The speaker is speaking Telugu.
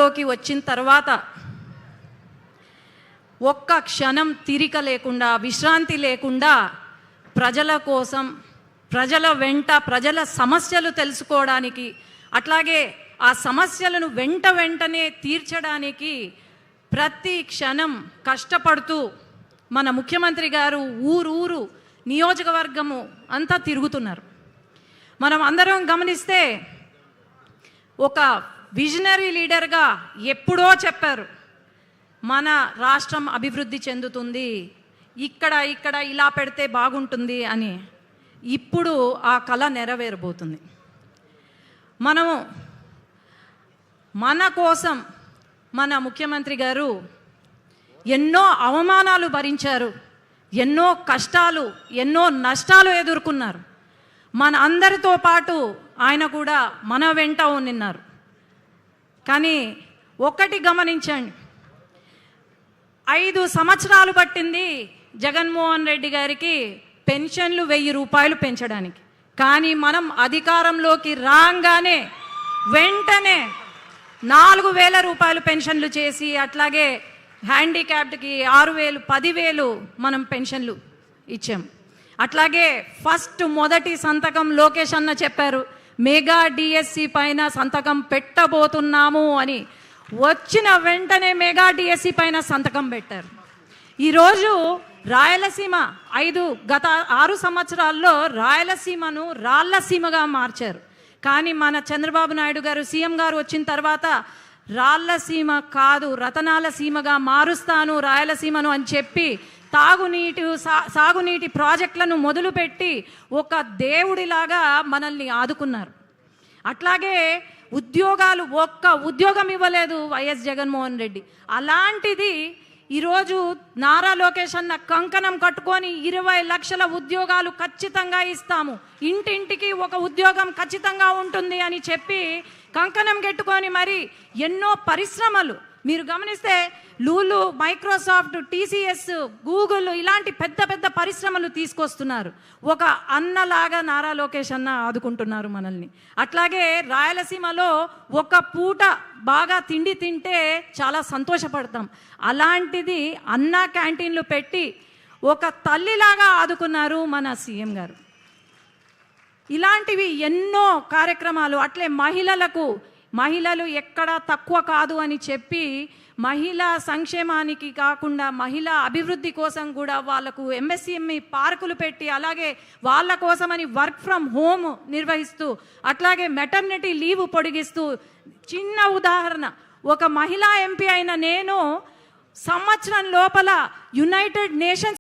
అధికారంలోకి వచ్చిన తర్వాత ఒక్క క్షణం తీరిక లేకుండా, విశ్రాంతి లేకుండా ప్రజల కోసం, ప్రజల వెంట, ప్రజల సమస్యలు తెలుసుకోవడానికి, అట్లాగే ఆ సమస్యలను వెంటనే తీర్చడానికి ప్రతి క్షణం కష్టపడుతూ మన ముఖ్యమంత్రి గారు ఊరు నియోజకవర్గము అంతా తిరుగుతున్నారు. మనం అందరం గమనిస్తే ఒక విజనరీ లీడర్గా ఎప్పుడో చెప్పారు, మన రాష్ట్రం అభివృద్ధి చెందుతుంది, ఇక్కడ ఇలా పెడితే బాగుంటుంది అని. ఇప్పుడు ఆ కళ నెరవేరబోతుంది. మనము మన కోసం మన ముఖ్యమంత్రి గారు ఎన్నో అవమానాలు భరించారు, ఎన్నో కష్టాలు, ఎన్నో నష్టాలు ఎదుర్కొన్నారు. మన అందరితో పాటు ఆయన కూడా మన వెంట ఉన్నారు. కానీ ఒక్కటి గమనించండి, 5 సంవత్సరాలు పట్టింది జగన్మోహన్ రెడ్డి గారికి పెన్షన్లు 1000 రూపాయలు పెంచడానికి. కానీ మనం అధికారంలోకి రాగానే వెంటనే 4000 రూపాయలు పెన్షన్లు చేసి, అట్లాగే హ్యాండిక్యాప్డ్కి 6000, 10,000 మనం పెన్షన్లు ఇచ్చాం. అట్లాగే మొదటి సంతకం లోకేష్ అన్న చెప్పారు, మెగా డిఎస్సి పైన సంతకం పెట్టబోతున్నాము అని. వచ్చిన వెంటనే మెగా డిఎస్సి పైన సంతకం పెట్టారు. ఈరోజు రాయలసీమ గత 6 సంవత్సరాల్లో రాయలసీమను రాళ్లసీమగా మార్చారు. కానీ మన చంద్రబాబు నాయుడు గారు సీఎం గారు వచ్చిన తర్వాత రాళ్లసీమ కాదు, రతనాల సీమగా మారుస్తాను రాయలసీమను అని చెప్పి సాగునీటి ప్రాజెక్టులను మొదలుపెట్టి ఒక దేవుడిలాగా మనల్ని ఆదుకున్నారు. అట్లాగే ఉద్యోగాలు, ఒక్క ఉద్యోగం ఇవ్వలేదు వైఎస్ జగన్మోహన్ రెడ్డి. అలాంటిది ఈరోజు నారా లోకేష్ అన్న కంకణం కట్టుకొని 20 లక్షల ఉద్యోగాలు ఖచ్చితంగా ఇస్తాము, ఇంటింటికి ఒక ఉద్యోగం ఖచ్చితంగా ఉంటుంది అని చెప్పి కంకణం కట్టుకొని మరి ఎన్నో పరిశ్రమలు మీరు గమనిస్తే లూలు, మైక్రోసాఫ్ట్, టీసీఎస్, గూగుల్ ఇలాంటి పెద్ద పరిశ్రమలు తీసుకొస్తున్నారు. ఒక అన్నలాగా నారా లోకేష్ అన్న ఆదుకుంటున్నారు మనల్ని. అట్లాగే రాయలసీమలో ఒక పూట బాగా తిండి తింటే చాలా సంతోషపడతాం. అలాంటిది అన్న క్యాంటీన్లు పెట్టి ఒక తల్లిలాగా ఆదుకున్నారు మన సీఎం గారు. ఇలాంటివి ఎన్నో కార్యక్రమాలు. అట్లే మహిళలు ఎక్కడా తక్కువ కాదు అని చెప్పి మహిళా సంక్షేమానికి కాకుండా మహిళా అభివృద్ధి కోసం కూడా వాళ్ళకు ఎంఎస్ఎంఈ పార్కులు పెట్టి, అలాగే వాళ్ళ కోసమని వర్క్ ఫ్రమ్ హోమ్ నిర్వహిస్తూ, అట్లాగే మెటర్నిటీ లీవ్ పొడిగిస్తూ. చిన్న ఉదాహరణ, ఒక మహిళా ఎంపీ అయిన నేను సంవత్సరం లోపల యునైటెడ్ నేషన్స్